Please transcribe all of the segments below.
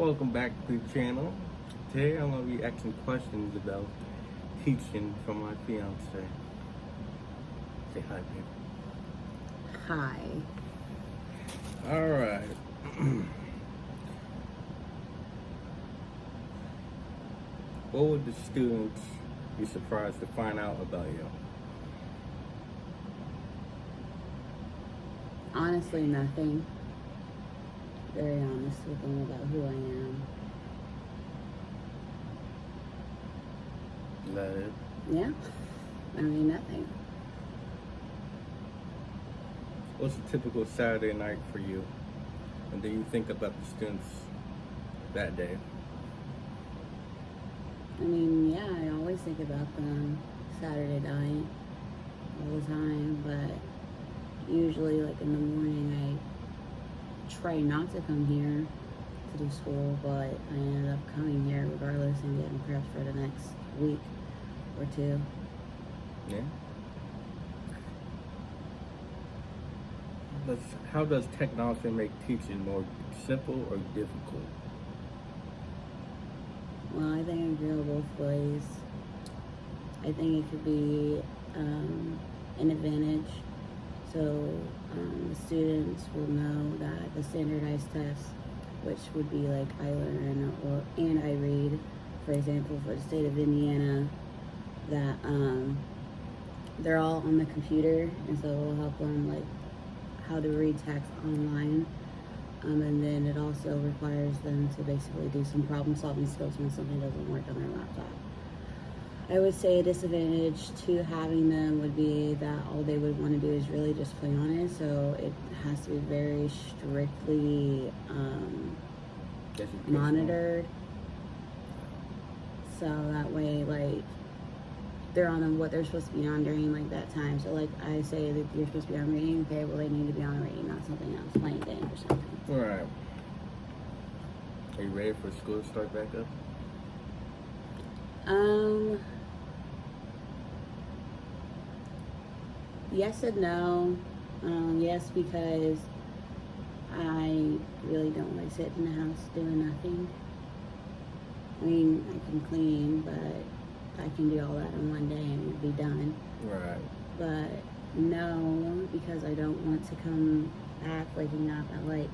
Welcome back to the channel. Today I'm going to be asking questions about teaching from my fiance. Say hi, baby. Hi. Alright. What would the students be surprised to find out about you? Honestly, nothing. Very honest with them about who I am. Is that it? Yeah. I mean, nothing. What's a typical Saturday night for you? And do you think about the students that day? I mean, yeah, I always think about them Saturday night all the time, but usually, like in the morning, I try not to come here to do school, but I ended up coming here regardless and getting prepped for the next week or two. Yeah? How does technology make teaching more simple or difficult? Well, I think it can go both ways. I think it could be an advantage. So the students will know that the standardized tests, which would be like iLearn and iRead, for example, for the state of Indiana, that they're all on the computer, and so it will help them like how to read text online. And then it also requires them to basically do some problem solving skills when something doesn't work on their laptop. I would say a disadvantage to having them would be that all they would want to do is really just play on it, so it has to be very strictly monitored. So that way, like, they're on what they're supposed to be on during like that time. So like I say that you're supposed to be on reading, okay, well they need to be on reading, not something else, playing games or something. Alright. Are you ready for school to start back up? Yes and no. Yes, because I really don't like sitting in the house doing nothing. I mean, I can clean, but I can do all that in one day and be done. Right. But no, because I don't want to come back waking up at like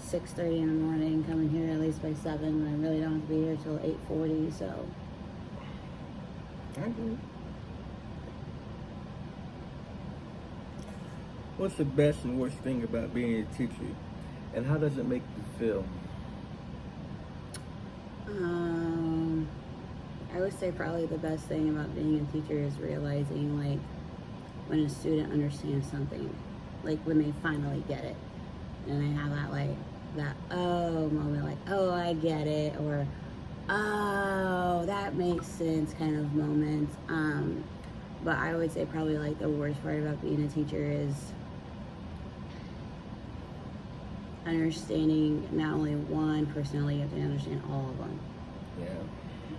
6:30 in the morning, coming here at least by 7, and I really don't have to be here till 8:40, so. I agree. What's the best and worst thing about being a teacher, and how does it make you feel? I would say probably the best thing about being a teacher is realizing like when a student understands something, like when they finally get it, and they have that like that oh moment, like oh I get it, or oh that makes sense kind of moment. But I would say probably like the worst part about being a teacher is understanding not only one personality, you have to understand all of them. Yeah.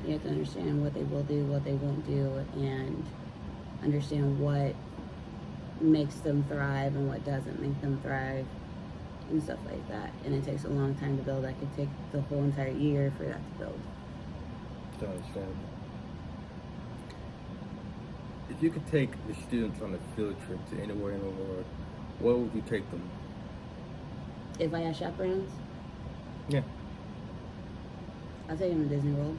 You have to understand what they will do, what they won't do, and understand what makes them thrive and what doesn't make them thrive, and stuff like that. And it takes a long time to build. That could take the whole entire year for that to build. To understand. If you could take the students on a field trip to anywhere in the world, where would you take them? If I had chaperones, Yeah. I'll take them to Disney World.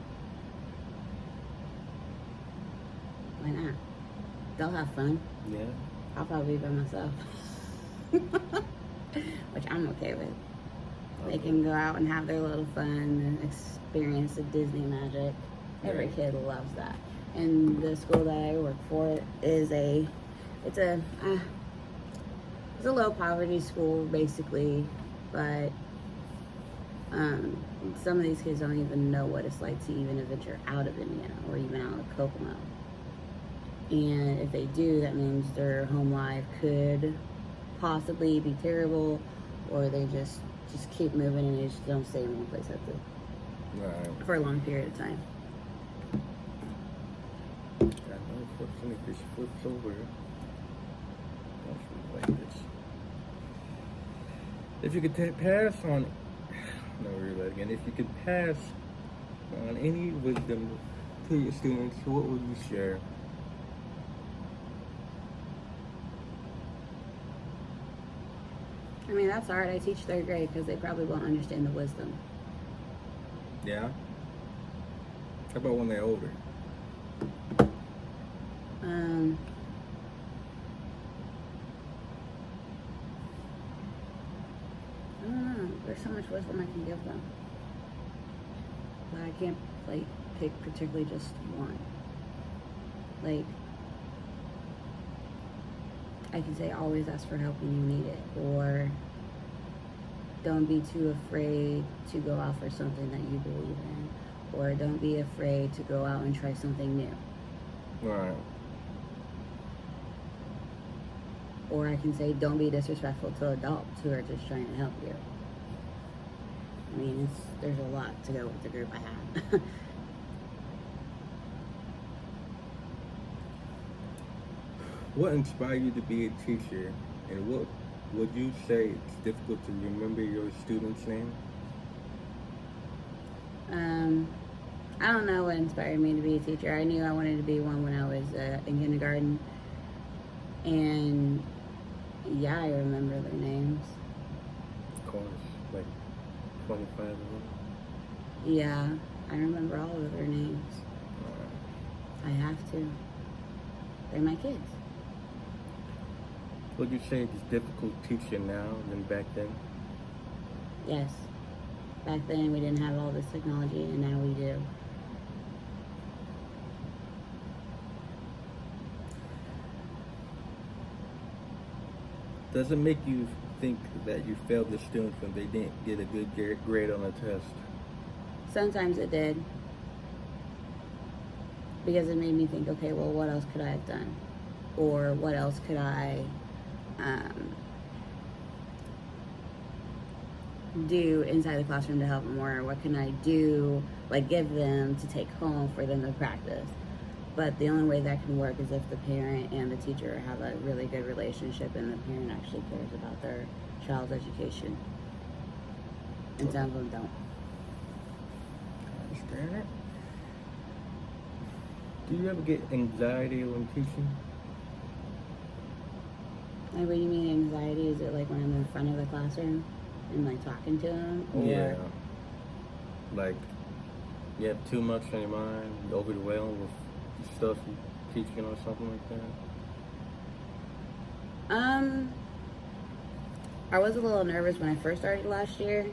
Why not? They'll have fun. Yeah. I'll probably be by myself. Which I'm okay with. They can go out and have their little fun and experience the Disney magic. Every kid loves that. And the school that I work for is it's a low poverty school basically, but some of these kids don't even know what it's like to even venture out of Indiana or even out of Kokomo. And if they do, that means their home life could possibly be terrible, or they just keep moving and they just don't stay in one place for a long period of time. I know, unfortunately, this flips over. Like this. If you could pass on Never read that again. If you could pass on any wisdom to your students, what would you share? I mean, that's hard. I teach third grade because they probably won't understand the wisdom. Yeah? How about when they're older? Um, I don't know. There's so much wisdom I can give them. But I can't, like, pick particularly just one. Like, I can say always ask for help when you need it. Or don't be too afraid to go out for something that you believe in. Or don't be afraid to go out and try something new. Right. Or I can say, don't be disrespectful to adults who are just trying to help you. I mean, there's a lot to go with the group I have. What inspired you to be a teacher? And what would you say it's difficult to remember your student's name? I don't know what inspired me to be a teacher. I knew I wanted to be one when I was in kindergarten. And yeah, I remember their names. Of course, like 25 of them. Yeah, I remember all of their names. I have to. They're my kids. Would you say it's difficult teaching now than back then? Yes. Back then we didn't have all this technology, and now we do. Does it make you think that you failed the students when they didn't get a good grade on a test? Sometimes it did. Because it made me think, okay, well, what else could I have done? Or what else could I do inside the classroom to help them more? What can I do, like give them to take home for them to practice? But the only way that can work is if the parent and the teacher have a really good relationship and the parent actually cares about their child's education. And some of them don't. I understand it. Do you ever get anxiety when teaching? Like, what do you mean anxiety? Is it like when I'm in front of the classroom and like talking to them? Or Yeah. Like, you have too much on your mind, you're overwhelmed with stuff you're teaching or something like that? I was a little nervous when I first started last year,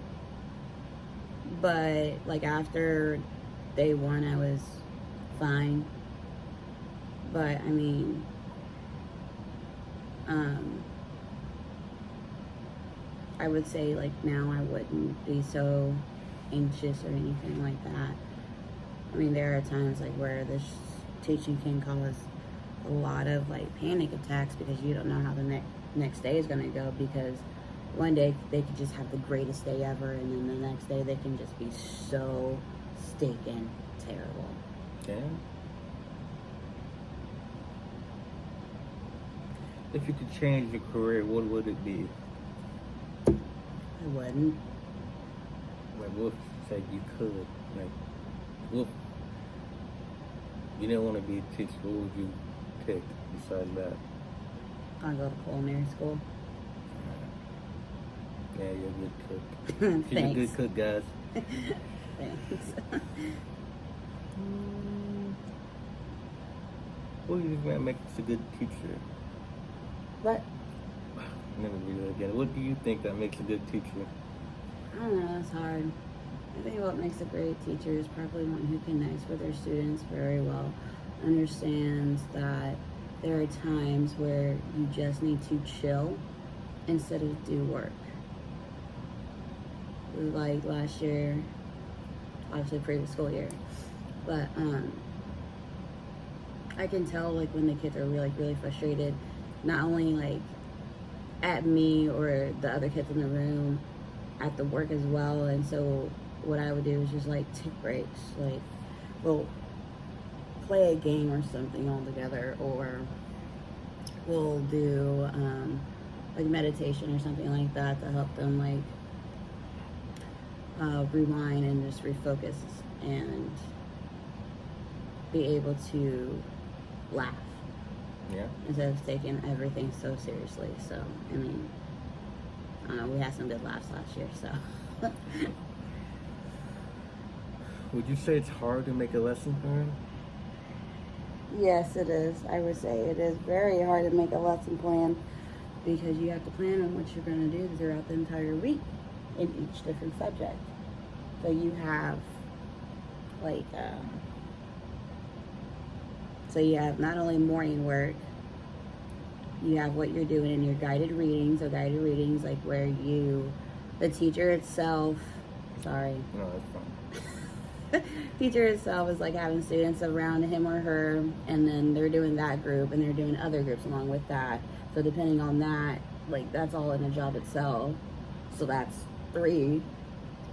but like after day one, I was fine. But I mean, I would say like now I wouldn't be so anxious or anything like that. I mean, there are times like where this teaching can cause a lot of like panic attacks because you don't know how the next day is going to go, because one day they could just have the greatest day ever, and then the next day they can just be so stinking terrible. Yeah. If you could change your career, what would it be? I wouldn't. Like, what if say you could? Like, what? You didn't want to be a teacher. What would you pick besides that? I'll go to culinary school. Yeah, you're a good cook. She's a good cook, guys. Thanks. What do you think makes a good teacher? What? Never read that again. What do you think that makes a good teacher? I don't know, it's hard. I think what makes a great teacher is probably one who connects with their students very well, understands that there are times where you just need to chill instead of do work. Like last year, obviously previous school year, but I can tell like when the kids are really frustrated, not only like at me or the other kids in the room, at the work as well. And so what I would do is just like take breaks, like we'll play a game or something all together, or we'll do like meditation or something like that to help them like rewind and just refocus and be able to laugh Yeah. instead of taking everything so seriously. So, I mean, I don't know, we had some good laughs last year, so. Would you say it's hard to make a lesson plan? Yes, it is. I would say it is very hard to make a lesson plan because you have to plan on what you're going to do throughout the entire week in each different subject. So you have, like, so you have not only morning work, you have what you're doing in your guided readings. So guided readings, like where the teacher itself, sorry. No, that's fine. Teacher itself is like having students around him or her, and then they're doing that group and they're doing other groups along with that. So depending on that, like that's all in a job itself. So that's 3.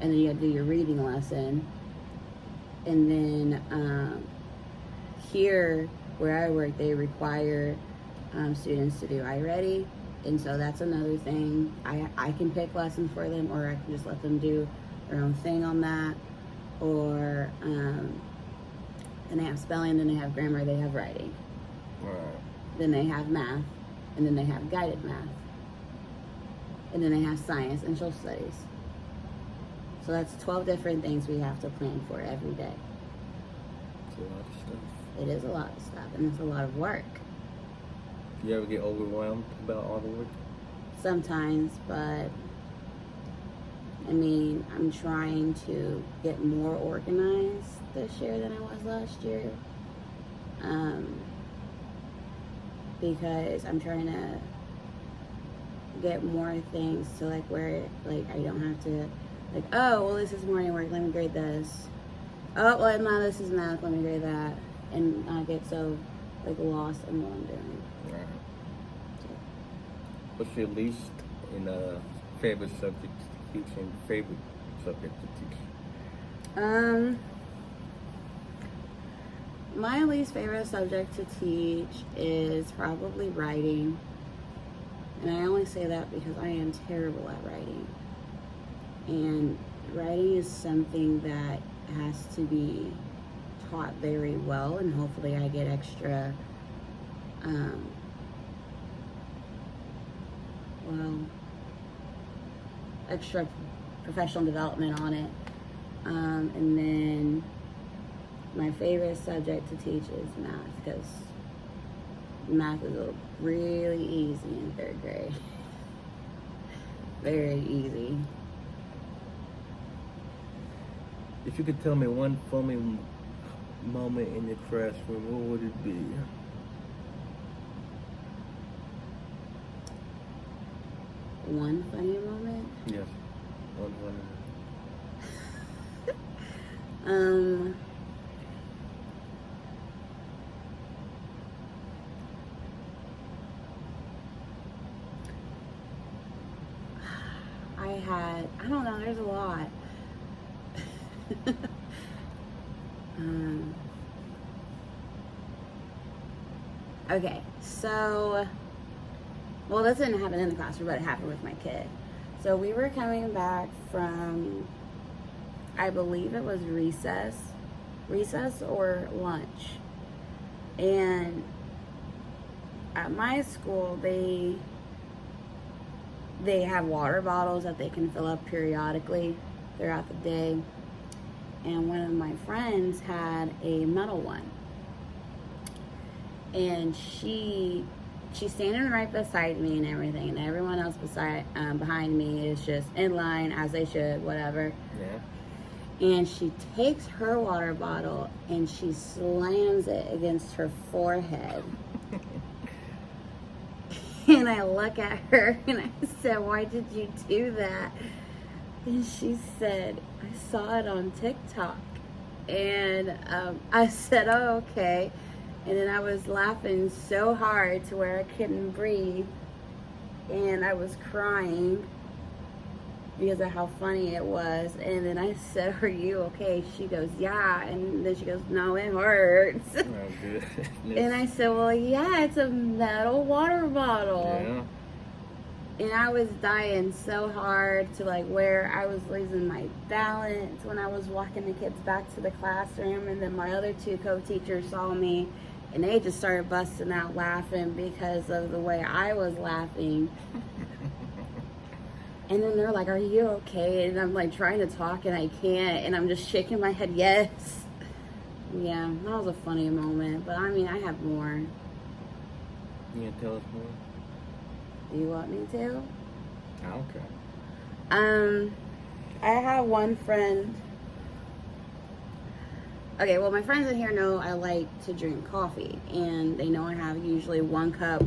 And then you have to do your reading lesson. And then here where I work, they require students to do iReady. And so that's another thing. I can pick lessons for them, or I can just let them do their own thing on that. Or then they have spelling, then they have grammar, they have writing. Right. Then they have math, and then they have guided math. And then they have science and social studies. So that's 12 different things we have to plan for every day. It's a lot of stuff. It is a lot of stuff, and it's a lot of work. You ever get overwhelmed about all the work? Sometimes, but I mean, I'm trying to get more organized this year than I was last year. Because I'm trying to get more things to like where like I don't have to like, oh, well, this is morning work, let me grade this. Oh, well, no, this is math, let me grade that. And I get so like lost in what I'm doing. Right. What's your least and favorite subject to teach and favorite subject to teach? My least favorite subject to teach is probably writing. And I only say that because I am terrible at writing. And writing is something that has to be taught very well, and hopefully I get extra, extra professional development on it. And then my favorite subject to teach is math, because math is really easy in 3rd grade. Very easy. If you could tell me one funny moment in your classroom, what would it be? One funny moment? Yes, one funny moment. I don't know, there's a lot. Okay, so, well, this didn't happen in the classroom, but it happened with my kid. So we were coming back from, I believe it was recess or lunch. And at my school, they have water bottles that they can fill up periodically throughout the day. And one of my friends had a metal one. And she's standing right beside me and everything, and everyone else behind me is just in line, as they should, whatever. Yeah. And she takes her water bottle and she slams it against her forehead. And I look at her and I said, "Why did you do that?" And she said, "I saw it on TikTok." And I said, "Oh, okay." And then I was laughing so hard to where I couldn't breathe. And I was crying because of how funny it was. And then I said, "Are you okay?" She goes, "Yeah." And then she goes, "No, it hurts." Oh, good. And I said, "Well, yeah, it's a metal water bottle." Yeah. And I was dying so hard to like where I was losing my balance when I was walking the kids back to the classroom. And then my other two co-teachers saw me and they just started busting out laughing because of the way I was laughing. And then they're like, "Are you okay?" And I'm like trying to talk and I can't. And I'm just shaking my head, yes. Yeah, that was a funny moment. But I mean, I have more. You gonna tell us more? Do you want me to? I don't care. I have one friend. Okay, well, my friends in here know I like to drink coffee, and they know I have usually 1 cup.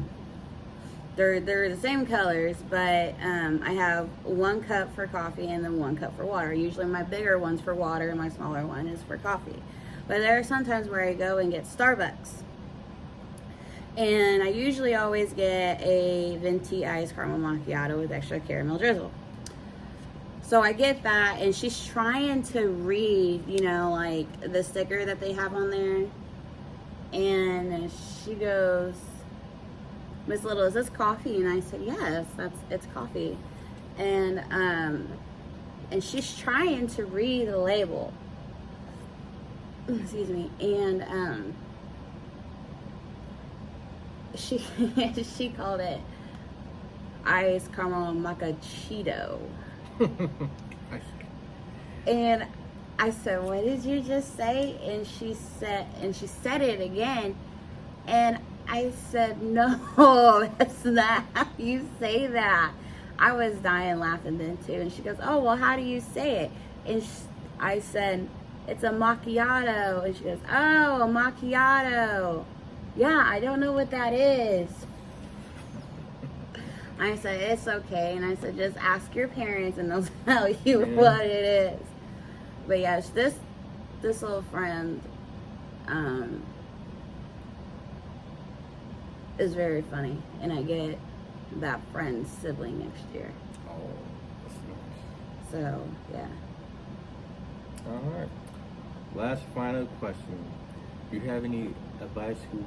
They're the same colors, but I have 1 cup for coffee and then 1 cup for water. Usually my bigger one's for water and my smaller one is for coffee. But there are some times where I go and get Starbucks. And I usually always get a venti iced caramel macchiato with extra caramel drizzle. So I get that, and she's trying to read, you know, like the sticker that they have on there. And she goes, "Miss Little, is this coffee?" And I said, "Yes, it's coffee." And she's trying to read the label. Excuse me. And she called it iced caramel macchiato. And I said, "What did you just say?" And she said it again. And I said, "No, that's not how you say that." I was dying laughing then too. And she goes, "Oh, well, how do you say it?" And I said, "It's a macchiato." And she goes, "Oh, a macchiato. Yeah, I don't know what that is." I said, "It's okay." And I said, "Just ask your parents and they'll tell you what it is." But yes, this little friend is very funny. And I get that friend's sibling next year. Oh, that's nice. So, yeah. All right. Last final question. Do you have any advice for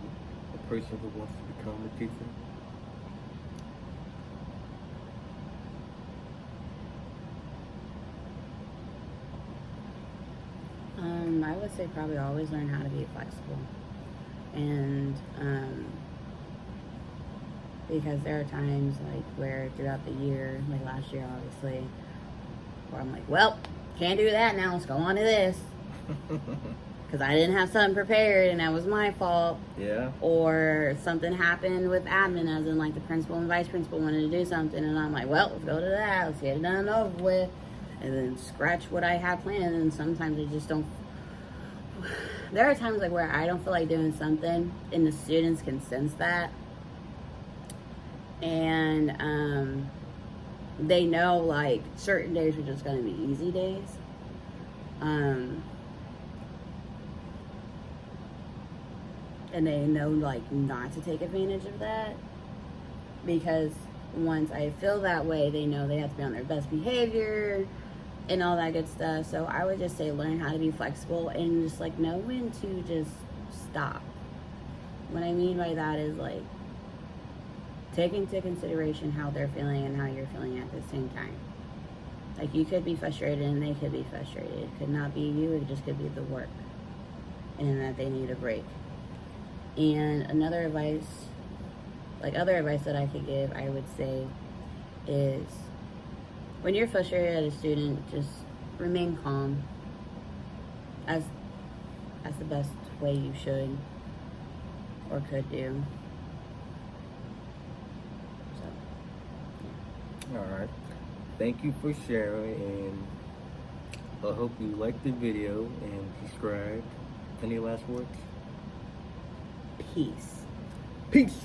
a person who wants to become a teacher? I would say probably always learn how to be flexible. And because there are times like where throughout the year, like last year obviously, where I'm like, well, can't do that now, let's go on to this. Because I didn't have something prepared and that was my fault. Yeah. Or something happened with admin, as in like the principal and vice principal wanted to do something and I'm like, well, let's go to that, let's get it done and over with. And then scratch what I had planned. And sometimes I just don't. There are times like where I don't feel like doing something and the students can sense that. And they know like certain days are just going to be easy days. And they know like not to take advantage of that, because once I feel that way, they know they have to be on their best behavior and all that good stuff. So I would just say learn how to be flexible and just like know when to just stop. What I mean by that is like take into consideration how they're feeling and how you're feeling at the same time. Like you could be frustrated and they could be frustrated. It could not be you, it just could be the work and that they need a break. And another advice, like other advice that I could give, I would say is when you're frustrated at a student, just remain calm as the best way you should or could do. So, All right. Thank you for sharing, and I hope you liked the video and subscribe. Any last words? peace. Peace.